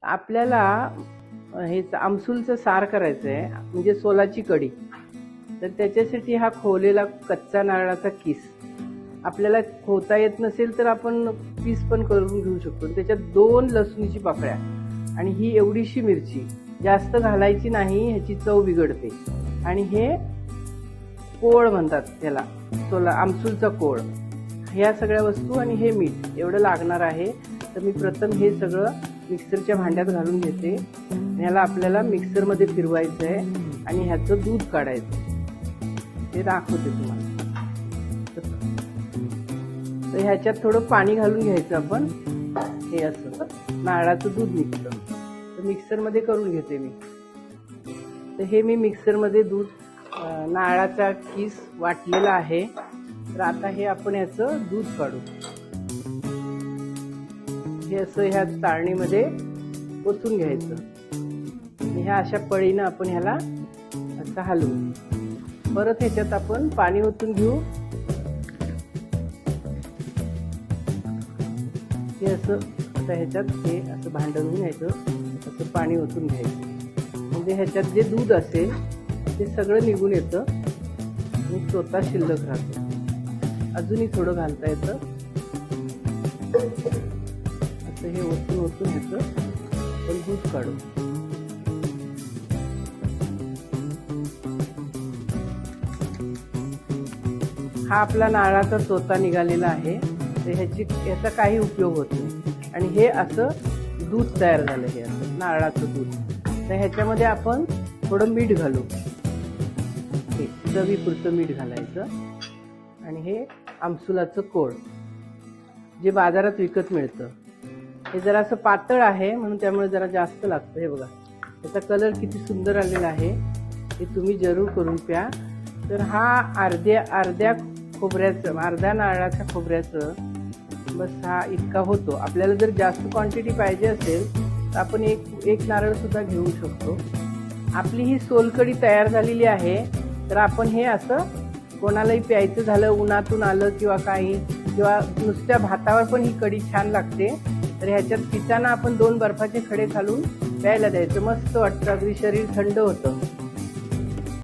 आपल्याला हे आमसूलचं सार करायचं आहे, म्हणजे सोलाची कढी. तर त्याच्यासाठी हा खोवलेला कच्चा नारळाचा किस आपल्याला खोता येत नसेल तर आपण पीस पण करून घेऊ शकतो. त्याच्यात 2 लसूणीची पाकळ्या आणि ही एवढीशी मिरची, जास्त घालायची नाही, ह्याची चव बिघडते. आणि हे कोळ म्हणतात त्याला, आमसूलचा कोळ. ह्या सगळ्या वस्तू आणि हे मीठ एवढं लागणार आहे. तर मी प्रथम हे सगळं मिक्सरच्या भांड्यात घालून घेते. ह्याला आपल्याला मिक्सरमध्ये फिरवायचं आहे आणि ह्याचं दूध काढायचं, ते दाखवते तुम्हाला. तर ह्याच्यात थोडं पाणी घालून घ्यायचं आपण. हे असं नारळाचं दूध निघतं. तर मिक्सरमध्ये करून घेते मी. तर हे मी मिक्सरमध्ये दूध नारळाचा किस वाटलेला आहे. तर आता हे आपण ह्याचं दूध काढू. हे असं ह्या चाळणीमध्ये ओतून घ्यायचं. ह्या अशा पळीनं आपण ह्याला असं हलवू. परत ह्याच्यात आपण पाणी ओतून घेऊ. हे असं ह्याच्यात हे असं भांडं घेऊन ह्याचं असं पाणी ओतून घ्यायचं. म्हणजे ह्याच्यात जे दूध असेल ते सगळं निघून येतं आणि स्वतः शिल्लक राहतो. अजूनही थोडं घालता येतं. असं हे ओतून ओतून ह्याचं आपण दूध काढू. हा आपला नारळाचा चोथा निघालेला आहे. तर ह्याचा काही उपयोग होत नाही. आणि हे असं दूध तयार झालं, हे असं नारळाचं दूध. तर ह्याच्यामध्ये आपण थोडं मीठ घालू. हे चवीपुरतं मीठ घालायचं. आणि हे आमसुलाचं कोळ जे बाजारात विकत मिळतं. हे जरासं पातळ आहे म्हणून त्यामुळे जरा जास्त लागतं. हे बघा त्याचा कलर किती सुंदर आलेला आहे. हे तुम्ही जरूर करून प्या. तर हा अर्ध्या खोबऱ्याचं, अर्ध्या नारळाच्या खोबऱ्याचं बस हा इतका होतो. आपल्याला जर जास्त क्वांटिटी पाहिजे असेल तर आपण एक नारळ सुद्धा घेऊ शकतो. आपली ही सोलकढी तयार झालेली आहे. तर आपण हे असं कोणालाही प्यायचं झालं, उन्हातून आलं किंवा काही, किंवा नुसत्या भातावर पण ही कढी छान लागते. तर ह्याच्यात पिताना आपण 2 बर्फाचे खडे घालून प्यायला द्यायचं. मस्त वाटतं, अगदी शरीर थंड होतं.